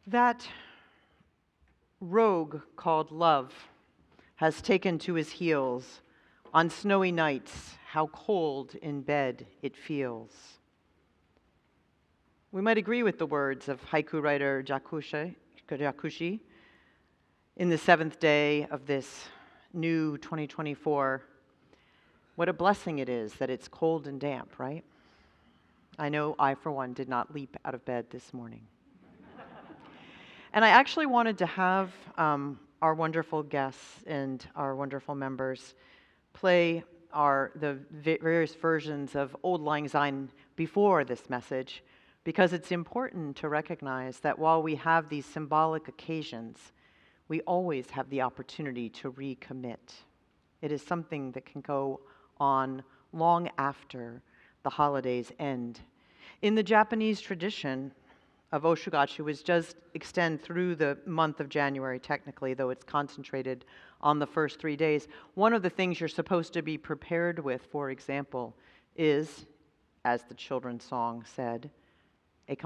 That rogue called love has taken to his heels. On snowy nights, how cold in bed it feels. We might agree with the words of haiku writer Takahashi in the seventh day of this new 2024. What a blessing it is that it's cold and damp, right? I know I, for one, did not leap out of bed this morning. And I actually wanted to have our wonderful guests and our wonderful members play the various versions of Old Lang Syne before this message, because it's important to recognize that while we have these symbolic occasions, we always have the opportunity to recommit. It is something that can go on long after the holidays end. In the Japanese tradition of Oshugachi, which does extend through the month of January technically, though it's concentrated on the first 3 days, one of the things you're supposed to be prepared with, for example, is, as the children's song said, a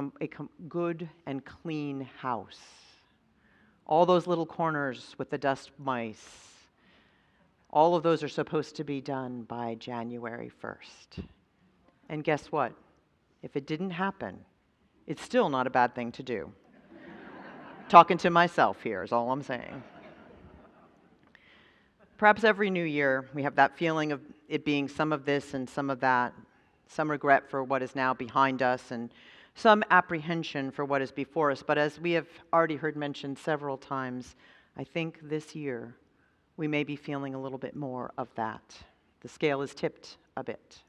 good and clean house. All those little corners with the dust mice, all of those are supposed to be done by January 1st. And guess what? If it didn't happen, it's still not a bad thing to do. Talking to myself here is all I'm saying. Perhaps every new year we have that feeling of it being some of this and some of that, some regret for what is now behind us and some apprehension for what is before us. But as we have already heard mentioned several times, I think this year we may be feeling a little bit more of that. The scale is tipped a bit.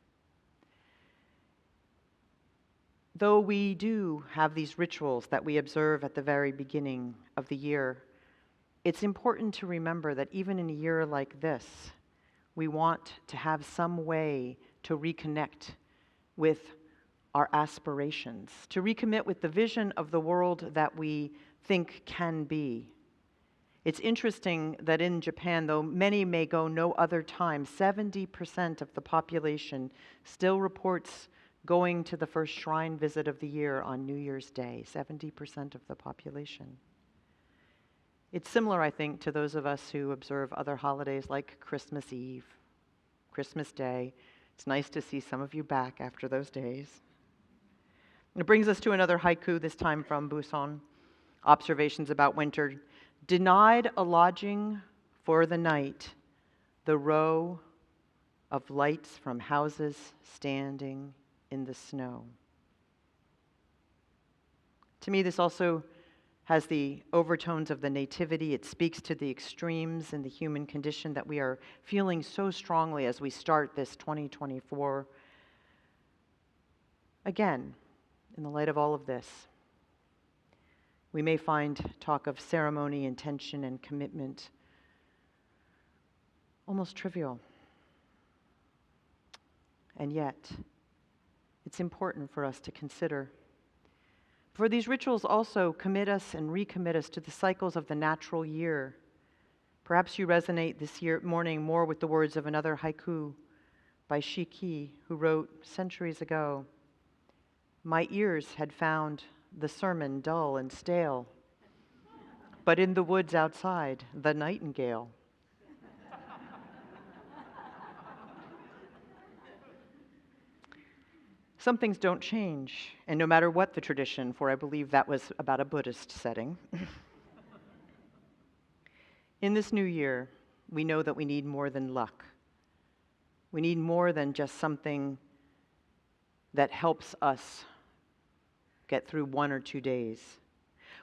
Though we do have these rituals that we observe at the very beginning of the year, it's important to remember that even in a year like this, we want to have some way to reconnect with our aspirations, to recommit with the vision of the world that we think can be. It's interesting that in Japan, though many may go no other time, 70% of the population still reports going to the first shrine visit of the year on New Year's Day, 70% of the population. It's similar, I think, to those of us who observe other holidays like Christmas Eve, Christmas Day. It's nice to see some of you back after those days. It brings us to another haiku, this time from Buson. Observations about winter. Denied a lodging for the night, the row of lights from houses standing in the snow. To me, this also has the overtones of the nativity. It speaks to the extremes in the human condition that we are feeling so strongly as we start this 2024. Again, in the light of all of this, we may find talk of ceremony, intention, and commitment almost trivial. And yet, it's important for us to consider. For these rituals also commit us and recommit us to the cycles of the natural year. Perhaps you resonate this morning more with the words of another haiku by Shiki, who wrote centuries ago, "My ears had found the sermon dull and stale, but in the woods outside, the nightingale." Some things don't change, and no matter what the tradition, for I believe that was about a Buddhist setting. In this new year, we know that we need more than luck. We need more than just something that helps us get through 1 or 2 days.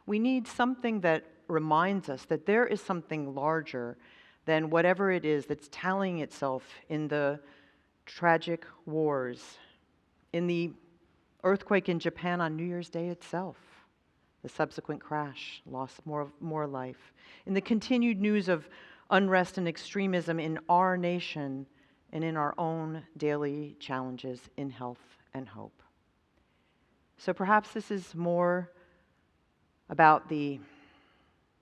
We need something that reminds us that there is something larger than whatever it is that's tallying itself in the tragic wars, in the earthquake in Japan on New Year's Day itself, the subsequent crash, loss of more life, in the continued news of unrest and extremism in our nation and in our own daily challenges in health and hope. So perhaps this is more about the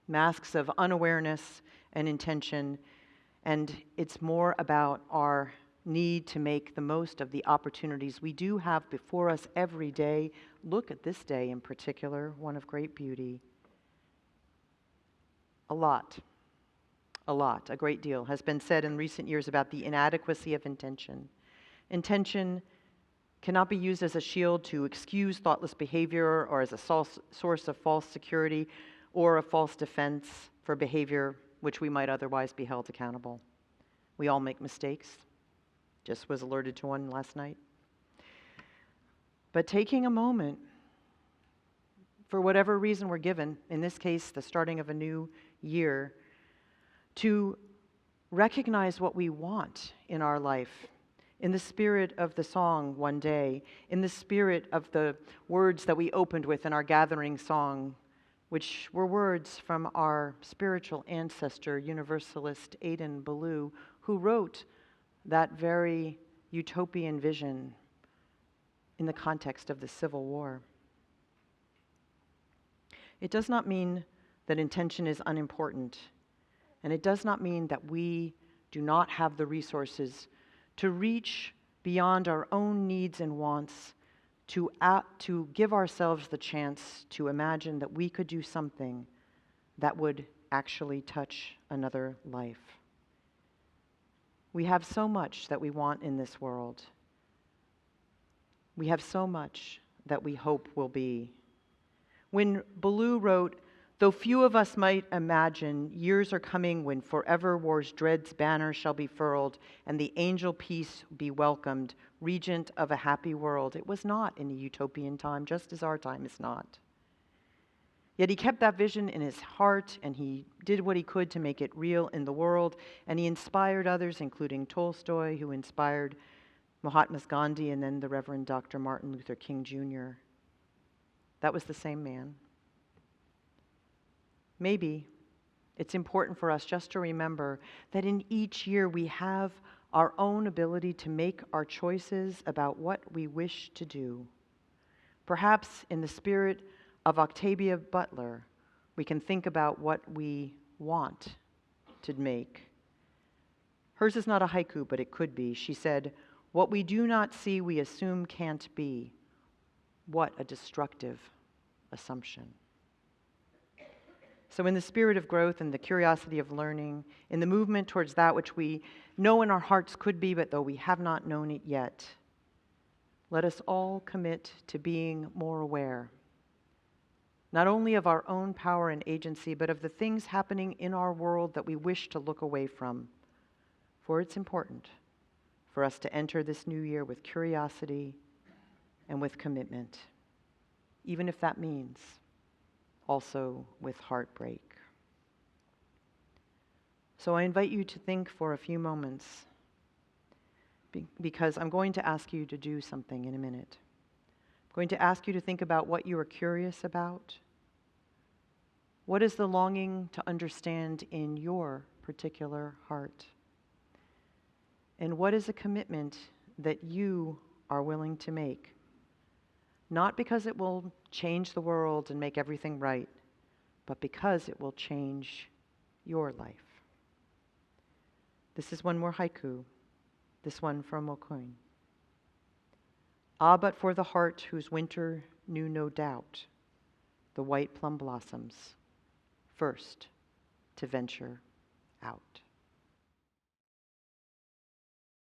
masks of unawareness and intention, and it's more about our need to make the most of the opportunities we do have before us every day. Look at this day in particular, one of great beauty. A lot, a great deal has been said in recent years about the inadequacy of intention. Intention cannot be used as a shield to excuse thoughtless behavior or as a source of false security or a false defense for behavior which we might otherwise be held accountable. We all make mistakes. Just was alerted to one last night. But taking a moment, for whatever reason we're given, in this case, the starting of a new year, to recognize what we want in our life, in the spirit of the song One Day, in the spirit of the words that we opened with in our gathering song, which were words from our spiritual ancestor, Universalist Aidan Ballou, who wrote that very utopian vision in the context of the Civil War. It does not mean that intention is unimportant, and it does not mean that we do not have the resources to reach beyond our own needs and wants, to give ourselves the chance to imagine that we could do something that would actually touch another life. We have so much that we want in this world. We have so much that we hope will be. When Ballou wrote, "Though few of us might imagine, years are coming when forever war's dread's banner shall be furled, and the angel peace be welcomed, regent of a happy world." It was not in a utopian time, just as our time is not. Yet he kept that vision in his heart, and he did what he could to make it real in the world, and he inspired others, including Tolstoy, who inspired Mahatma Gandhi, and then the Reverend Dr. Martin Luther King Jr. That was the same man. Maybe it's important for us just to remember that in each year we have our own ability to make our choices about what we wish to do. Perhaps in the spirit of Octavia Butler, we can think about what we want to make. Hers is not a haiku, but it could be. She said, "What we do not see, we assume can't be." What a destructive assumption. So in the spirit of growth and the curiosity of learning, in the movement towards that which we know in our hearts could be, but though we have not known it yet, let us all commit to being more aware, not only of our own power and agency, but of the things happening in our world that we wish to look away from. For it's important for us to enter this new year with curiosity and with commitment, even if that means also with heartbreak. So I invite you to think for a few moments, because I'm going to ask you to do something in a minute. I'm going to ask you to think about what you are curious about. What is the longing to understand in your particular heart? And what is a commitment that you are willing to make? Not because it will change the world and make everything right, but because it will change your life. This is one more haiku, this one from Okun. Ah, but for the heart whose winter knew no doubt, the white plum blossoms, first to venture out.